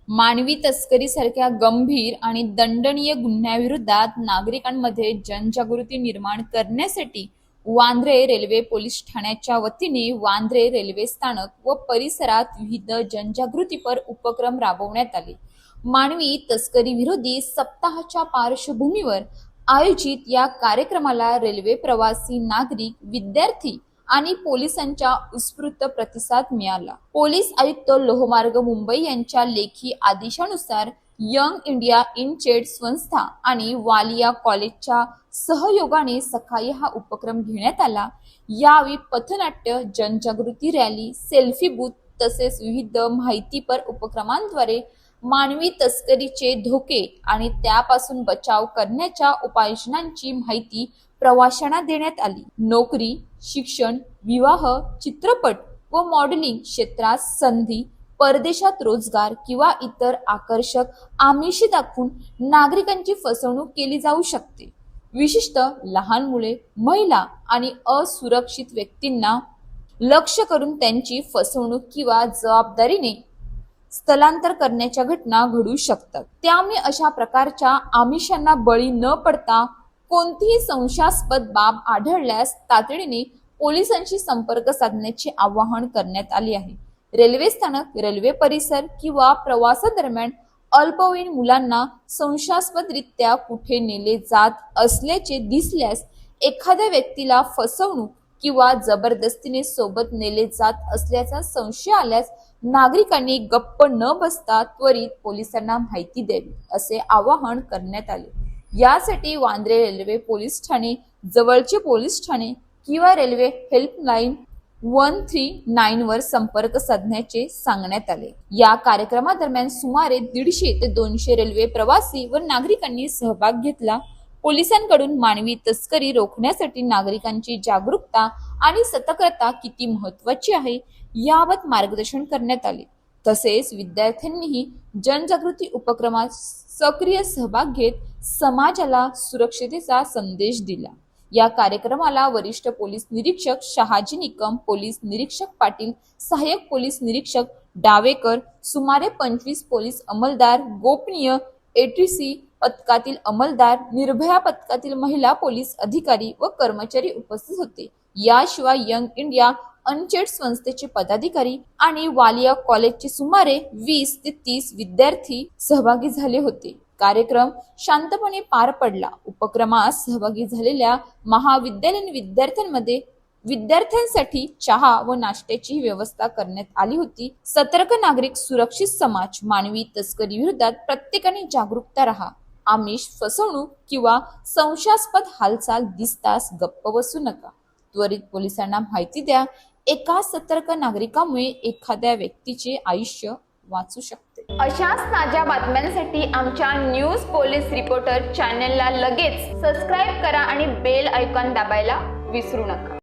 मानवी तस्करीसारख्या गंभीर आणि दंडनीय गुन्ह्याविरोधात नागरिकांमध्ये जनजागृती निर्माण करण्यासाठी वांद्रे रेल्वे पोलीस ठाण्याच्या वतीने वांद्रे रेल्वे स्थानक व परिसरात विविध जनजागृतीपर उपक्रम राबवण्यात आले। मानवी तस्करी विरोधी सप्ताहाच्या पार्श्वभूमीवर आयोजित या कार्यक्रमाला रेल्वे प्रवासी, नागरिक, विद्यार्थी आणि पोलिसांच्या उत्स्फूर्त प्रतिसाद मिळाला। पोलीस आयुक्त लोहमार्ग मुंबई यांच्या लेखी आदेशानुसार यंग इंडिया इनचेड संस्था आणि वालिया कॉलेजच्या सहयोगाने सकाळी हा उपक्रम घेण्यात आला। यावेळी पथनाट्य, जनजागृती रॅली, सेल्फी बूथ तसेच विविध माहितीपर उपक्रमांद्वारे मानवी तस्करीचे धोके आणि त्यापासून बचाव करण्याच्या उपाययोजनांची माहिती प्रवाशांना देण्यात आली। नोकरी, शिक्षण, विवाह, चित्रपट व मॉडेलिंग क्षेत्रात संधी, परदेशात रोजगार किंवा इतर आकर्षक आमिषे दाखवून नागरिकांची फसवणूक केली जाऊ शकते। विशेषतः लहान मुले, महिला आणि असुरक्षित व्यक्तींना लक्ष्य करून त्यांची फसवणूक किंवा जबाबदारीने स्थलांतर करण्याच्या घटना घडू शकतात। त्यामुळे अशा प्रकारच्या आमिषांना बळी न पडता कोणतीही संशयास्पद बाब आढळल्यास तातडीने पोलिसांशी संपर्क साधण्याचे आवाहन करण्यात आले आहे। रेल्वे स्थानक, रेल्वे परिसर किंवा प्रवासादरम्यान अल्पवयीन मुलांना संशयास्पदरित्या कुठे नेले जात असल्याचे दिसल्यास, एखाद्या व्यक्तीला फसवणूक किंवा जबरदस्तीने सोबत नेले जात असल्याचा संशय आल्यास नागरिकांनी गप्प न बसता त्वरित पोलिसांना माहिती द्यावी, असे आवाहन करण्यात आले। यासाठी वांद्रे रेल्वे पोलीस ठाणे, जवळचे पोलीस ठाणे किंवा रेल्वे हेल्पलाईन 139 वर संपर्क साधण्याचे सांगण्यात आले। या कार्यक्रमादरम्यान सुमारे 150 ते 200 रेल्वे प्रवासी व नागरिकांनी सहभाग घेतला। पोलिसांकडून मानवी तस्करी रोखण्यासाठी नागरिकांची जागरूकता आणि सतर्कता किती महत्त्वाची आहे याबाबत मार्गदर्शन करण्यात आले। तसेच विद्यार्थ्यांनीही जनजागृती उपक्रमात सक्रिय सहभाग घेत समाजाला सुरक्षतेचा संदेश दिला। या कार्यक्रमाला वरिष्ठ पोलीस निरीक्षक शहाजी निकम, पोलीस निरीक्षक पाटील, सहाय्यक पोलीस निरीक्षक डावेकर, सुमारे 25 पोलीस अंमलदार, गोपनीय एटीसी पथकातील अंमलदार, निर्भया पथकातील महिला पोलीस अधिकारी व कर्मचारी उपस्थित होते। याशिवाय यंग इंडिया अनचेड संस्थेचे पदाधिकारी आणि वालिया कॉलेजचे सुमारे 20 ते 30 विद्यार्थी सहभागी झाले होते। कार्यक्रम शांतपणे पार पडला। उपक्रमात सहभागी झालेल्या महाविद्यालयीन विद्यार्थ्यांसाठी चहा व नाश्त्याची व्यवस्था करण्यात आली होती। सतर्क नागरिक, सुरक्षित समाज। मानवी तस्करी विरोधात प्रत्येकाने जागरूकता राहा। आमिष, फसवणूक किंवा संशयास्पद हालचाल दिसताच गप्प बसू नका, त्वरित पोलिसांना माहिती द्या। एका सतर्क नागरिकामुळे एखाद्या व्यक्तीचे आयुष्य वाचू शकते। अशाच ताज्या बातम्यांसाठी आमच्या न्यूज पोलीस रिपोर्टर चॅनलला लगेच सबस्क्राईब करा आणि बेल आयकॉन दाबायला विसरू नका।